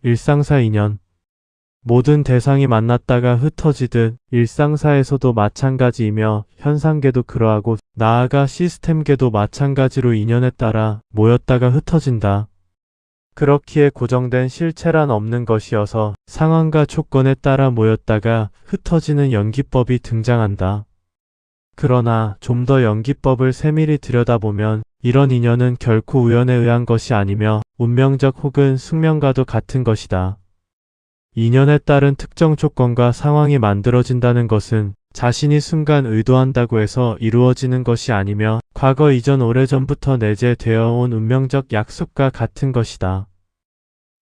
일상사 인연. 모든 대상이 만났다가 흩어지듯 일상사에서도 마찬가지이며 현상계도 그러하고 나아가 시스템계도 마찬가지로 인연에 따라 모였다가 흩어진다. 그렇기에 고정된 실체란 없는 것이어서 상황과 조건에 따라 모였다가 흩어지는 연기법이 등장한다. 그러나 좀 더 연기법을 세밀히 들여다보면 이런 인연은 결코 우연에 의한 것이 아니며 운명적 혹은 숙명과도 같은 것이다. 인연에 따른 특정 조건과 상황이 만들어진다는 것은 자신이 순간 의도한다고 해서 이루어지는 것이 아니며 과거 이전 오래전부터 내재되어 온 운명적 약속과 같은 것이다.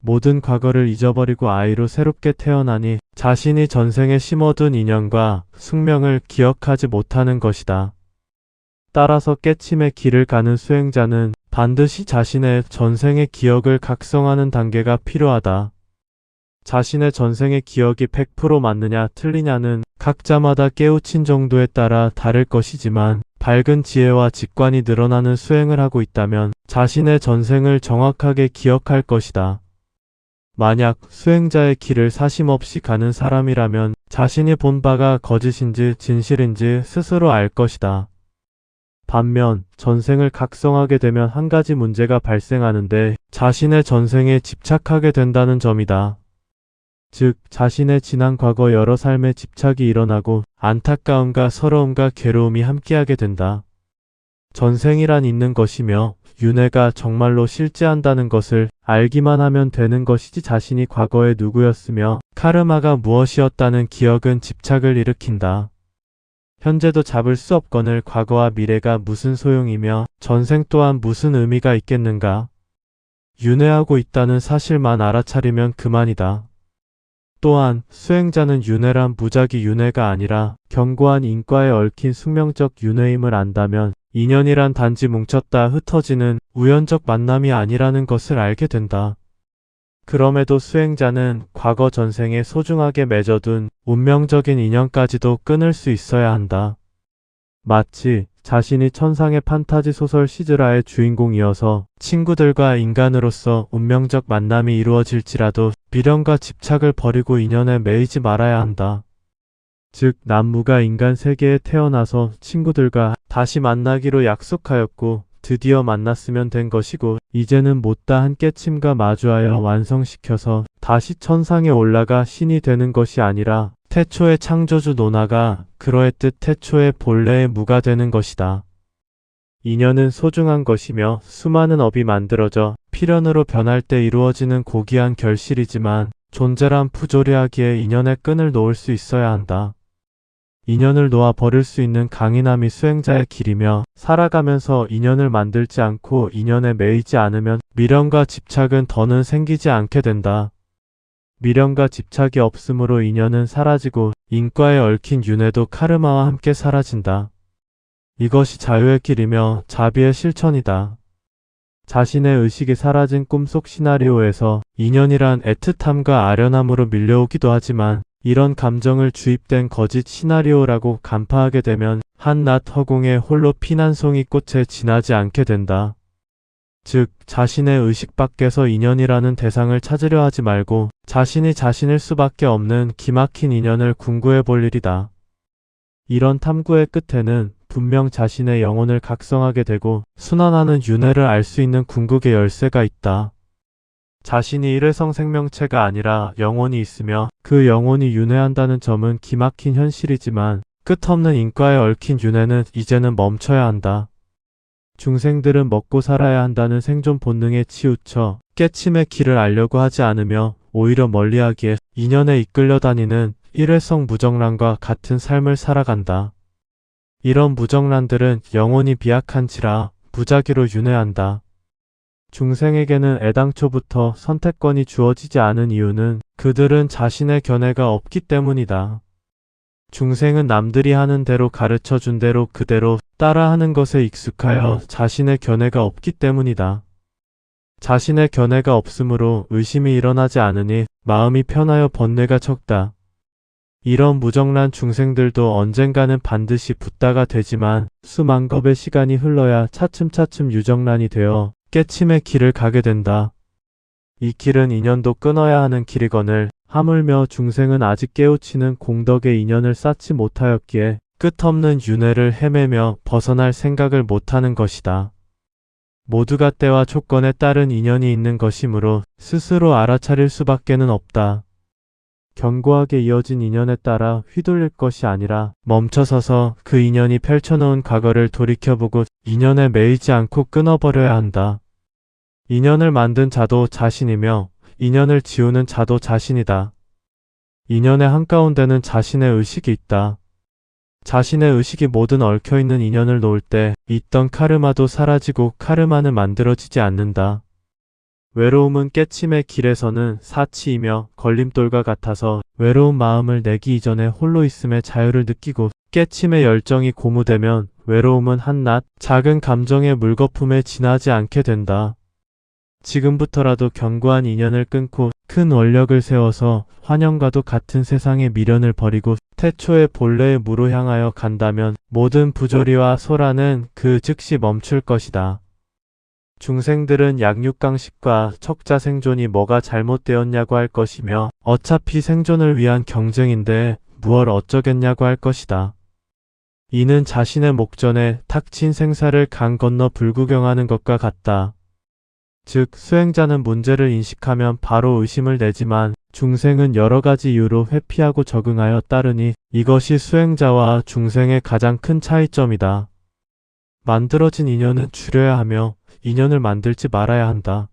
모든 과거를 잊어버리고 아이로 새롭게 태어나니 자신이 전생에 심어둔 인연과 숙명을 기억하지 못하는 것이다. 따라서 깨침의 길을 가는 수행자는 반드시 자신의 전생의 기억을 각성하는 단계가 필요하다. 자신의 전생의 기억이 100% 맞느냐 틀리냐는 각자마다 깨우친 정도에 따라 다를 것이지만 밝은 지혜와 직관이 늘어나는 수행을 하고 있다면 자신의 전생을 정확하게 기억할 것이다. 만약 수행자의 길을 사심없이 가는 사람이라면 자신이 본 바가 거짓인지 진실인지 스스로 알 것이다. 반면 전생을 각성하게 되면 한 가지 문제가 발생하는데 자신의 전생에 집착하게 된다는 점이다. 즉 자신의 지난 과거 여러 삶에 집착이 일어나고 안타까움과 서러움과 괴로움이 함께하게 된다. 전생이란 있는 것이며 윤회가 정말로 실제한다는 것을 알기만 하면 되는 것이지 자신이 과거에 누구였으며 카르마가 무엇이었다는 기억은 집착을 일으킨다. 현재도 잡을 수 없거늘 과거와 미래가 무슨 소용이며 전생 또한 무슨 의미가 있겠는가. 윤회하고 있다는 사실만 알아차리면 그만이다. 또한 수행자는 윤회란 무작위 윤회가 아니라 견고한 인과에 얽힌 숙명적 윤회임을 안다면 인연이란 단지 뭉쳤다 흩어지는 우연적 만남이 아니라는 것을 알게 된다. 그럼에도 수행자는 과거 전생에 소중하게 맺어둔 운명적인 인연까지도 끊을 수 있어야 한다. 마치 자신이 천상의 판타지 소설 시즈라의 주인공이어서 친구들과 인간으로서 운명적 만남이 이루어질지라도 미련과 집착을 버리고 인연에 매이지 말아야 한다. 즉 남무가 인간 세계에 태어나서 친구들과 다시 만나기로 약속하였고 드디어 만났으면 된 것이고 이제는 못다 한 깨침과 마주하여 완성시켜서 다시 천상에 올라가 신이 되는 것이 아니라 태초의 창조주 노나가 그러했듯 태초의 본래의 무가 되는 것이다. 인연은 소중한 것이며 수많은 업이 만들어져 필연으로 변할 때 이루어지는 고귀한 결실이지만 존재란 부조리하기에 인연의 끈을 놓을 수 있어야 한다. 인연을 놓아 버릴 수 있는 강인함이 수행자의 길이며 살아가면서 인연을 만들지 않고 인연에 매이지 않으면 미련과 집착은 더는 생기지 않게 된다. 미련과 집착이 없으므로 인연은 사라지고 인과에 얽힌 윤회도 카르마와 함께 사라진다. 이것이 자유의 길이며 자비의 실천이다. 자신의 의식이 사라진 꿈속 시나리오에서 인연이란 애틋함과 아련함으로 밀려오기도 하지만 이런 감정을 주입된 거짓 시나리오라고 간파하게 되면 한낮 허공에 홀로 피난송이 꽃에 지나지 않게 된다. 즉 자신의 의식 밖에서 인연이라는 대상을 찾으려 하지 말고 자신이 자신일 수밖에 없는 기막힌 인연을 궁구해 볼 일이다. 이런 탐구의 끝에는 분명 자신의 영혼을 각성하게 되고 순환하는 윤회를 알 수 있는 궁극의 열쇠가 있다. 자신이 일회성 생명체가 아니라 영혼이 있으며 그 영혼이 윤회한다는 점은 기막힌 현실이지만 끝없는 인과에 얽힌 윤회는 이제는 멈춰야 한다. 중생들은 먹고 살아야 한다는 생존 본능에 치우쳐 깨침의 길을 알려고 하지 않으며 오히려 멀리하기에 인연에 이끌려 다니는 일회성 무정란과 같은 삶을 살아간다. 이런 무정란들은 영혼이 비약한지라 무작위로 윤회한다. 중생에게는 애당초부터 선택권이 주어지지 않은 이유는 그들은 자신의 견해가 없기 때문이다. 중생은 남들이 하는 대로 가르쳐준 대로 그대로 따라하는 것에 익숙하여 자신의 견해가 없기 때문이다. 자신의 견해가 없으므로 의심이 일어나지 않으니 마음이 편하여 번뇌가 적다. 이런 무정란 중생들도 언젠가는 반드시 붓다가 되지만 수만겁의 시간이 흘러야 차츰차츰 유정란이 되어 깨침의 길을 가게 된다. 이 길은 인연도 끊어야 하는 길이거늘 하물며 중생은 아직 깨우치는 공덕의 인연을 쌓지 못하였기에 끝없는 윤회를 헤매며 벗어날 생각을 못하는 것이다. 모두가 때와 조건에 따른 인연이 있는 것이므로 스스로 알아차릴 수밖에는 없다. 견고하게 이어진 인연에 따라 휘둘릴 것이 아니라 멈춰서서 그 인연이 펼쳐놓은 과거를 돌이켜보고 인연에 매이지 않고 끊어버려야 한다. 인연을 만든 자도 자신이며 인연을 지우는 자도 자신이다. 인연의 한가운데는 자신의 의식이 있다. 자신의 의식이 모든 얽혀있는 인연을 놓을 때 있던 카르마도 사라지고 카르마는 만들어지지 않는다. 외로움은 깨침의 길에서는 사치이며 걸림돌과 같아서 외로운 마음을 내기 이전에 홀로 있음의 자유를 느끼고 깨침의 열정이 고무되면 외로움은 한낱 작은 감정의 물거품에 지나지 않게 된다. 지금부터라도 견고한 인연을 끊고 큰 원력을 세워서 환영과도 같은 세상의 미련을 버리고 태초의 본래의 무로 향하여 간다면 모든 부조리와 소란은 그 즉시 멈출 것이다. 중생들은 약육강식과 척자 생존이 뭐가 잘못되었냐고 할 것이며 어차피 생존을 위한 경쟁인데 무얼 어쩌겠냐고 할 것이다. 이는 자신의 목전에 탁친 생사를 강 건너 불구경하는 것과 같다. 즉 수행자는 문제를 인식하면 바로 의심을 내지만 중생은 여러 가지 이유로 회피하고 적응하여 따르니 이것이 수행자와 중생의 가장 큰 차이점이다. 만들어진 인연은 줄여야 하며 인연을 만들지 말아야 한다.